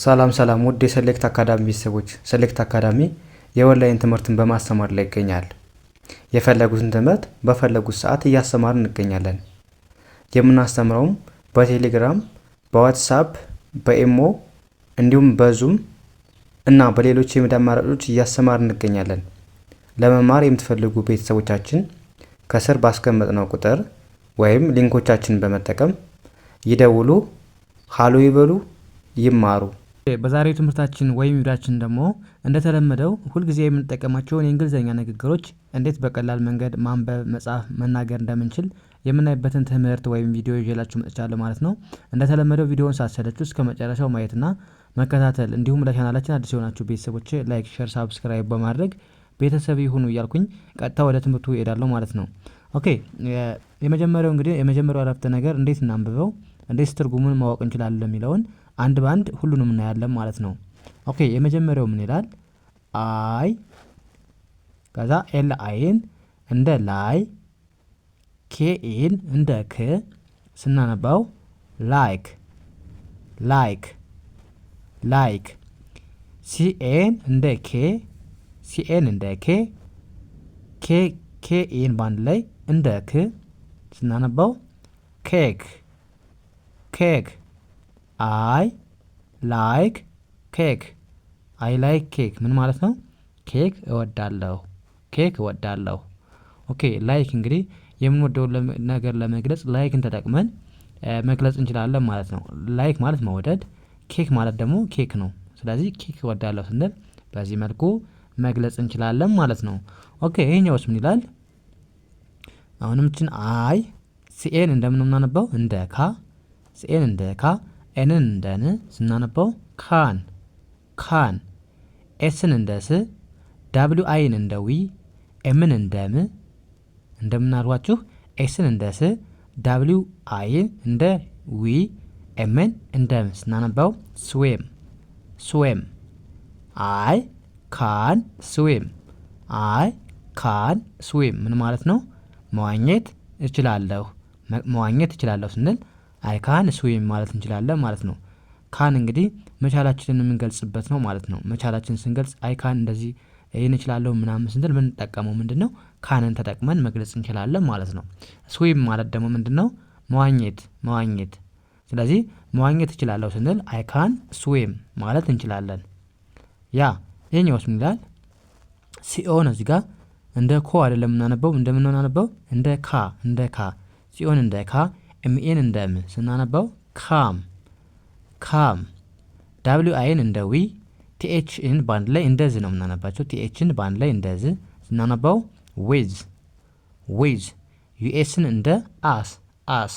ሰላም ሰላም ውድ የሰሌክት አካዳሚ ቤተሰቦች፣ ሰሌክት አካዳሚ የኦንላይን ትምህርትን በማስተማር ላይ ይገኛል። የፈለጉትን ትምህርት በፈለጉት ሰዓት እያስተማርን እንገኛለን። የምናስተምረውም በቴሌግራም፣ በዋትስአፕ፣ በኢሞ እንዲሁም በዙም እና በሌሎች የሚዲያ አማራጮች እያስተማርን እንገኛለን። ለመማር የምትፈልጉ ቤተሰቦቻችን ከስር ባስቀመጥነው ቁጥር ወይም ሊንኮቻችንን በመጠቀም ይደውሉ፣ ሃሎ ይበሉ፣ ይማሩ። በዛሬው ትምህርታችን ወይም ቪዲዮአችን ደግሞ እንደተለመደው ሁልጊዜ የምንጠቀማቸውን የእንግሊዝኛ ንግግሮች እንዴት በቀላል መንገድ ማንበብ፣ መጻፍ፣ መናገር እንደምንችል የምናይበትን ትምህርት ወይም ቪዲዮ ይዤላችሁ መጥቻለሁ ማለት ነው። እንደተለመደው ቪዲዮውን ሳትሰለቹ እስከ መጨረሻው ማየትና መከታተል እንዲሁም ለቻናላችን አዲስ የሆናችሁ ቤተሰቦች ላይክ፣ ሼር፣ ሳብስክራይብ በማድረግ ቤተሰብ ይሁኑ እያልኩኝ ቀጥታ ወደ ትምህርቱ እሄዳለሁ ማለት ነው። ኦኬ የመጀመሪያው እንግዲህ የመጀመሪያው አረፍተ ነገር እንዴት እናንብበው፣ እንዴት ትርጉሙን ማወቅ እንችላለን የሚለውን አንድ ባንድ ሁሉንም እናያለን ማለት ነው። ኦኬ የመጀመሪያው ምን ይላል? አይ ከዛ ኤል አይን እንደ ላይ ኬኢን እንደ ክ ስናነባው ላይክ ላይክ ላይክ። ሲኤን እንደ ኬ ሲኤን እንደ ኬ ኬኢን ባንድ ላይ እንደ ክ ስናነባው ኬክ ኬክ። አይ ላይክ ኬክ አይ ላይክ ኬክ ምን ማለት ነው? ኬክ እወዳለሁ ኬክ እወዳለሁ። ኦኬ ላይክ እንግዲህ የምንወደውን ነገር ለመግለጽ ላይክን ተጠቅመን መግለጽ እንችላለን ማለት ነው። ላይክ ማለት መውደድ፣ ኬክ ማለት ደግሞ ኬክ ነው። ስለዚህ ኬክ እወዳለሁ ስንል በዚህ መልኩ መግለጽ እንችላለን ማለት ነው። ኦኬ ይሄኛውስ ምን ይላል? አሁንም እችን አይ ሲኤን እንደምን እናነበው? እንደ ካ ሲኤን እንደ ካ ኤንን እንደ ን ስናነበው ካን ካን። ኤስን እንደ ስ ዳብሊው አይን እንደ ዊ ኤምን እንደ ም እንደምናልኳችሁ ኤስን እንደ ስ ዳብሊው አይን እንደ ዊ ኤምን እንደ ም ስናነበው ስዌም ስዌም። አይ ካን ስዊም አይ ካን ስዊም ምን ማለት ነው? መዋኘት እችላለሁ መዋኘት እችላለሁ ስንል አይ ካን ስዊም ማለት እንችላለን ማለት ነው። ካን እንግዲህ መቻላችንን የምንገልጽበት ነው ማለት ነው። መቻላችንን ስንገልጽ አይ ካን እንደዚህ ይህን እችላለሁ ምናምን ስንል የምንጠቀመው ምንድን ነው? ካንን ተጠቅመን መግለጽ እንችላለን ማለት ነው። ስዊም ማለት ደግሞ ምንድን ነው? መዋኘት መዋኘት። ስለዚህ መዋኘት እችላለሁ ስንል አይ ካን ስዊም ማለት እንችላለን። ያ ይሄኛውስ ምን ይላል? ሲኦን እዚህ ጋር እንደ ኮ አይደለም የምናነበው እንደምናነበው እንደ ካ እንደ ካ ሲኦን እንደ ካ ኤምኤን እንደ ም ስናነበው ካም ካም። ዳብሊው አይን እንደ ዊ ቲኤችን ባንድ ላይ እንደዝ ነው የምናነባቸው። ቲኤችን ባንድ ላይ እንደዝ ስናነባው ዊዝ ዊዝ። ዩኤስን እንደ አስ አስ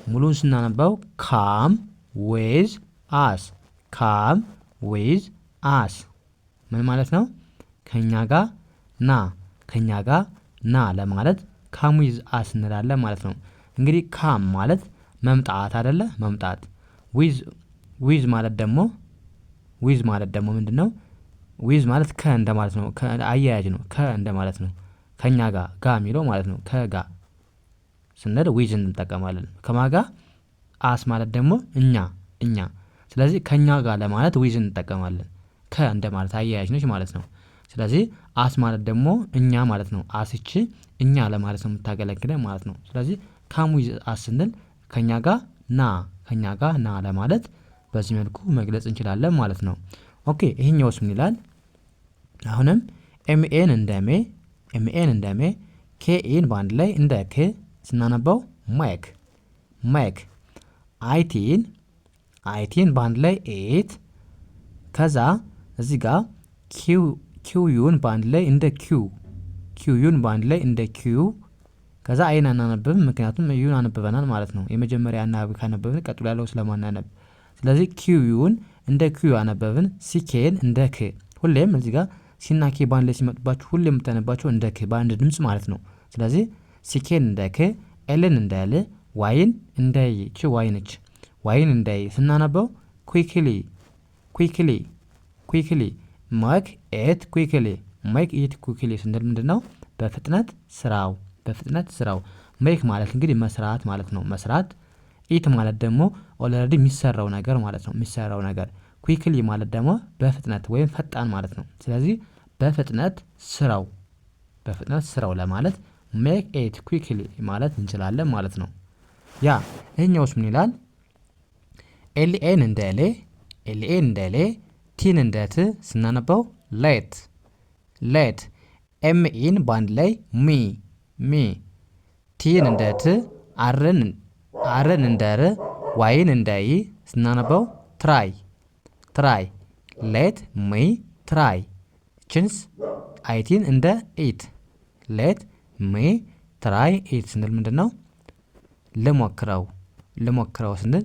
ሙሉን ስናነባው ካም ዊዝ አስ ካም ዊዝ አስ ምን ማለት ነው? ከኛ ጋር ና ከኛ ጋር ና ለማለት ካም ዊዝ አስ እንላለን ማለት ነው። እንግዲህ ካም ማለት መምጣት አይደለ? መምጣት። ዊዝ ማለት ደግሞ ምንድን ነው? ዊዝ ማለት ከ እንደማለት ነው። አያያጅ ነው። ከ እንደማለት ነው። ከኛ ጋር ጋ የሚለው ማለት ነው። ከጋ ስንል ዊዝ እንጠቀማለን። ከማጋ አስ ማለት ደግሞ እኛ እኛ። ስለዚህ ከኛ ጋር ለማለት ዊዝ እንጠቀማለን። ከ እንደማለት አያያጅ ነች ማለት ነው። ስለዚህ አስ ማለት ደግሞ እኛ ማለት ነው። አስች እኛ ለማለት ነው የምታገለግለን ማለት ነው። ስለዚህ ካም ዊዝ አስ ስንል ከኛ ጋር ና ለማለት በዚህ መልኩ መግለጽ እንችላለን ማለት ነው። ኦኬ ይሄኛውስ ምን ይላል? አሁንም ኤምኤን እንደ ሜ ኬኢን በአንድ ላይ እንደ ክ ስናነባው ማይክ ማይክ። አይቲን በአንድ ላይ ኤት ከዛ እዚህ ጋር ኪዩን በአንድ ላይ እንደ ኪዩን በአንድ ላይ እንደ ኪዩ ከዛ አይን አናነብብም ምክንያቱም ዩን አነብበናል ማለት ነው። የመጀመሪያ አናባቢ ካነበብን ቀጥሎ ያለው ስለማናነብ ስለዚህ ኪዩን እንደ ኪዩ አነበብን። ሲኬን እንደ ክ ሁሌም እዚህ ጋር ሲና ኬ ባንድ ላይ ሲመጡባችሁ ሁሌም የምታነባቸው እንደ ክ በአንድ ድምጽ ማለት ነው። ስለዚህ ሲኬን እንደ ክ ኤልን እንደ ል ዋይን እንደ ይ ቺ ዋይ ነች። ዋይን እንደ ይ ስናነበው ኩዊክሊ ማክ ኤት ኩዊክሊ ስንል ምንድን ነው? በፍጥነት ስራው። ሜክ ማለት እንግዲህ መስራት ማለት ነው። መስራት ኢት ማለት ደግሞ ኦልሬዲ የሚሰራው ነገር ማለት ነው። የሚሰራው ነገር ኩዊክሊ ማለት ደግሞ በፍጥነት ወይም ፈጣን ማለት ነው። ስለዚህ በፍጥነት ስራው ለማለት ሜክ ኢት ኩዊክሊ ማለት እንችላለን ማለት ነው። ያ ይሄኛውስ ምን ይላል? ኤልኤን እንደ ሌ ቲን እንደ ት ስናነበው ሌት ኤምኢን ባንድ ላይ ሚ ቲን እንደ ት አርን እንደ ር ዋይን እንደ ይ ስናነበው ትራይ ሌት ሚ ትራይ ችንስ አይቲን እንደ ኢት ሌት ሚ ትራይ ኢት ስንል ምንድን ነው? ልሞክረው ስንል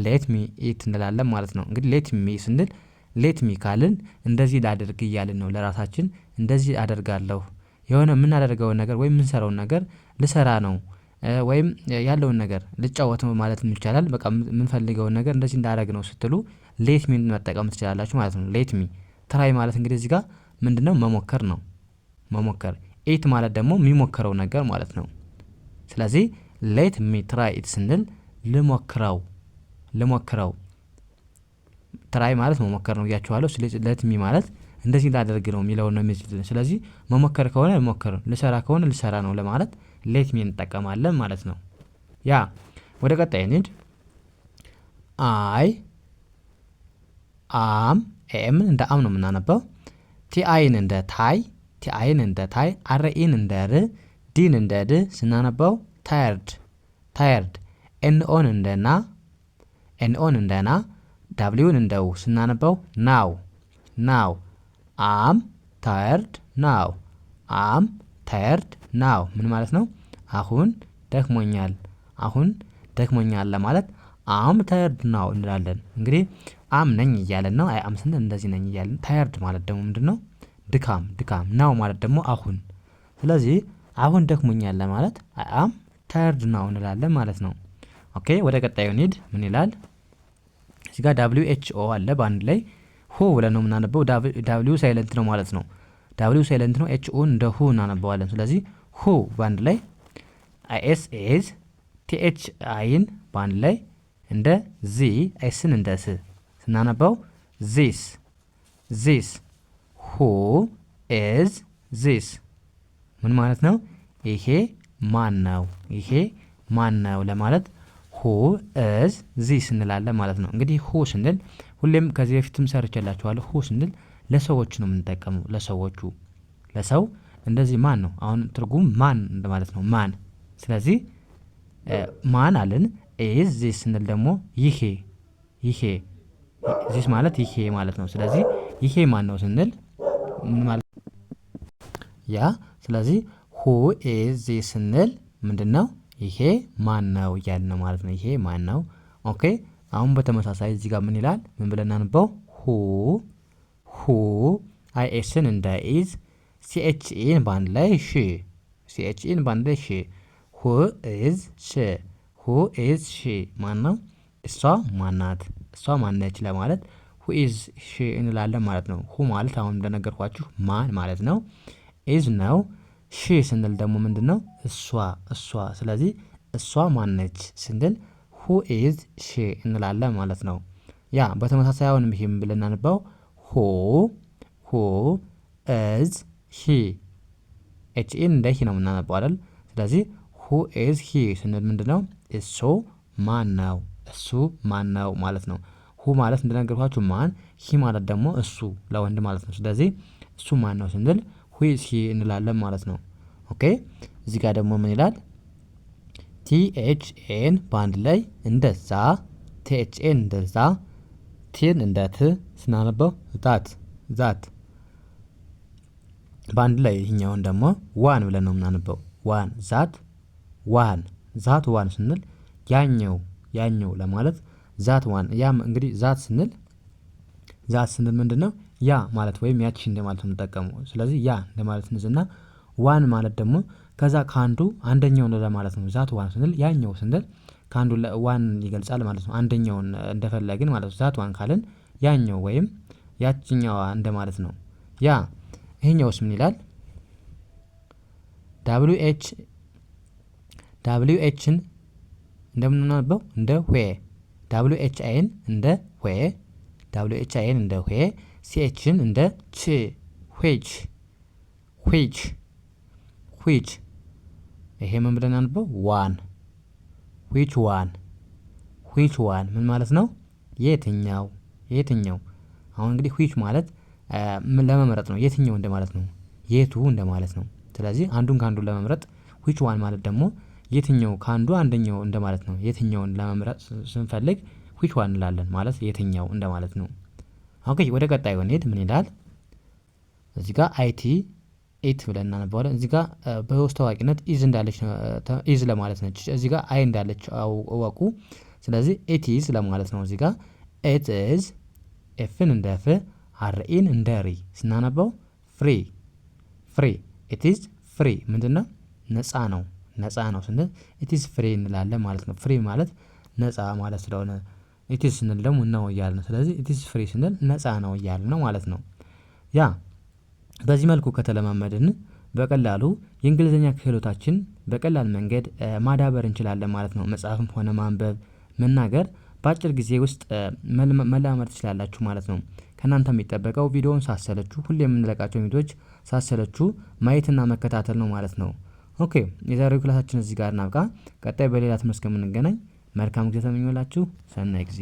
ሌት ሚ ኢት እንላለን ማለት ነው። እንግዲህ ሌት ሚ ስንል ሌት ሚ ካልን እንደዚህ ላድርግ እያልን ነው። ለራሳችን እንደዚህ አደርጋለሁ የሆነ የምናደርገውን ነገር ወይም የምንሰራውን ነገር ልሰራ ነው ወይም ያለውን ነገር ልጫወት ነው ማለት ይቻላል። በቃ የምንፈልገውን ነገር እንደዚህ እንዳደረግ ነው ስትሉ ሌት ሚ መጠቀም ትችላላችሁ ማለት ነው። ሌት ሚ ትራይ ማለት እንግዲህ እዚህ ጋር ምንድነው? መሞከር ነው። ኢት ማለት ደግሞ የሚሞክረው ነገር ማለት ነው። ስለዚህ ሌት ሚ ትራይ ኢት ስንል ልሞክረው ትራይ ማለት መሞከር ነው ብያችኋለሁ። ስለዚህ ሌት ሚ ማለት እንደዚህ ላደርግ ነው የሚለውን ነው የሚይዝልን። ስለዚህ መሞከር ከሆነ ልሞክር፣ ልሰራ ከሆነ ልሰራ ነው ለማለት ሌት ሚ እንጠቀማለን ማለት ነው። ያ ወደ ቀጣይ እንሂድ። አይ አም ኤምን እንደ አም ነው የምናነበው። ቲአይን እንደ ታይ አርኢን እንደ ር ዲን እንደ ድ ስናነበው ታየርድ ኤንኦን እንደ ና ዳብሊውን እንደ ው ስናነበው ናው አም ታየርድ ናው ምን ማለት ነው? አሁን ደክሞኛል ለማለት አም ታየርድ ናው እንላለን። እንግዲህ አም ነኝ እያለን ነው። አይ አም ስንል እንደዚህ ነኝ እያለን። ታየርድ ማለት ደግሞ ምንድን ነው? ድካም ናው ማለት ደግሞ አሁን። ስለዚህ አሁን ደክሞኛል ለማለት አይ አም ታየርድ ናው እንላለን ማለት ነው። ኦኬ ወደ ቀጣዩ እንሂድ። ምን ይላል? እዚህ ጋር ደብሊው ኤች ኦ አለ በአንድ ላይ ሁ ብለን ነው የምናነበው። ደብሊው ሳይለንት ነው ማለት ነው። ደብሊው ሳይለንት ነው። ኤች ኦን እንደ ሁ እናነበዋለን። ስለዚህ ሁ በአንድ ላይ አይኤስ ኤዝ ቲኤች አይን በአንድ ላይ እንደ ዚ ኤስን እንደ ስ ስናነበው ዚስ ሁ ኢዝ ዚስ ምን ማለት ነው? ይሄ ማን ነው ለማለት ሁ ኢዝ ዚስ እንላለን ማለት ነው። እንግዲህ ሁ ስንል ሁሌም ከዚህ በፊትም ሰርቼላችኋለሁ። ሁ ስንል ለሰዎች ነው የምንጠቀመው። ለሰው እንደዚህ ማን ነው። አሁን ትርጉም ማን እንደማለት ነው። ማን። ስለዚህ ማን አለን። ኢዝ ዚስ ስንል ደግሞ ይሄ ዚስ ማለት ይሄ ማለት ነው። ስለዚህ ይሄ ማን ነው ስንል ምን ማለት ያ። ስለዚህ ሁ ኢዝ ዚስ ስንል ምንድነው? ይሄ ማን ነው እያልን ነው ማለት ነው። ይሄ ማን ነው። ኦኬ አሁን በተመሳሳይ እዚህ ጋር ምን ይላል? ምን ብለን እናንበው? ሁ አይኤስን እንደ ኢዝ ሲኤችኢን ባንድ ላይ ሺ ሁ ኢዝ ሺ ማን ነው? እሷ ማናት? እሷ ማነች ለማለት ሁ ኢዝ ሺ እንላለን ማለት ነው። ሁ ማለት አሁን እንደነገርኳችሁ ማን ማለት ነው። ኢዝ ነው። ሺ ስንል ደግሞ ምንድን ነው? እሷ። ስለዚህ እሷ ማነች ስንል ሁ ኢዝ ሺ እንላለን ማለት ነው። ያ በተመሳሳይ አሁንም ይሄም ብለን እናንበው ሁ ኢዝ ሂ ኤች ኢን እንደ ሂ ነው የምናነበው አይደል? ስለዚህ ሁ ኢዝ ሂ ስንል ምንድነው? እሱ ማን ነው ማለት ነው። ሁ ማለት እንደነገርኳችሁ ማን፣ ሂ ማለት ደግሞ እሱ ለወንድ ማለት ነው። ስለዚህ እሱ ማን ነው ስንል ሁ ኢዝ ሂ እንላለን ማለት ነው። ኦኬ እዚህ ጋር ደግሞ ምን ይላል? ቲኤችኤን በአንድ ላይ እንደዛ ቲኤችኤን እንደዛ ቲን እንደ ት ስናነበው ዛት በአንድ ላይ ይህኛውን ደግሞ ዋን ብለን ነው የምናነበው። ዛት ዋን ስንል ያኛው ለማለት ዛት ዋን። ያም እንግዲህ ዛት ስንል ምንድነው? ያ ማለት ወይም ያቺ እንደማለት ነው የምንጠቀመው። ስለዚህ ያ እንደማለት እንዝና ዋን ማለት ደግሞ ከዛ ከአንዱ አንደኛው ለማለት ነው። ዛት ዋን ስንል ያኛው ስንል ከአንዱ ዋን ይገልጻል ማለት ነው። አንደኛውን እንደፈለግን ማለት ነው። ዛት ዋን ካልን ያኛው ወይም ያቺኛዋ እንደማለት ነው። ያ ይሄኛውስ ምን ይላል? ደብሊው ኤችን እንደምናነበው እንደ ዌ ደብሊው ኤች አይን እንደ ዌ WHIን እንደ ሄ፣ CHን እንደ ች፣ which which which። ይሄ ምን ብለን አንበው? ዋን which one which one ምን ማለት ነው? የትኛው የትኛው። አሁን እንግዲህ which ማለት ለመምረጥ ነው፣ የትኛው እንደማለት ነው፣ የቱ እንደማለት ነው። ስለዚህ አንዱን ከአንዱ ለመምረጥ which one ማለት ደግሞ የትኛው ከአንዱ አንደኛው እንደማለት ነው። የትኛውን ለመምረጥ ስንፈልግ which one እንላለን ማለት የትኛው እንደማለት ነው። ኦኬ ወደ ቀጣዩ እንሄድ። ምን ይላል እዚህ ጋር? IT ኢት ብለን እናነባዋለን። እዚህ ጋር በውስጥ ታዋቂነት ኢዝ እንዳለች ኢዝ ለማለት ነች። እዚህ ጋር አይ እንዳለች እወቁ። ስለዚህ ኢት ኢዝ ለማለት ነው። እዚህ ጋር ኢት ኢዝ ኤፍን እንደ ፍ፣ አርኢን እንደ ሪ ስናነባው ፍሪ ፍሪ። ኢት ኢዝ ፍሪ ምንድነው? ነፃ ነው። ነፃ ነው ስንል ኢት ኢዝ ፍሪ እንላለን ማለት ነው። ፍሪ ማለት ነፃ ማለት ስለሆነ ኢት ኢዝ ስንል ደግሞ ነው እያልን ነው። ስለዚህ ኢት ኢዝ ፍሪ ስንል ነፃ ነው እያልን ነው ማለት ነው። ያ በዚህ መልኩ ከተለማመድን በቀላሉ የእንግሊዝኛ ክህሎታችን በቀላል መንገድ ማዳበር እንችላለን ማለት ነው። መጽሐፍም ሆነ ማንበብ፣ መናገር በአጭር ጊዜ ውስጥ መለማመድ ትችላላችሁ ማለት ነው። ከእናንተ የሚጠበቀው ቪዲዮውን ሳሰለችሁ፣ ሁሌ የምንለቃቸው ቪዲዮዎች ሳሰለችሁ ማየትና መከታተል ነው ማለት ነው። ኦኬ የዛሬው ክላሳችን እዚህ ጋር እናብቃ። ቀጣይ በሌላ ትምህርት እስከምንገናኝ መልካም ጊዜ ተመኘሁላችሁ። ሰናይ ጊዜ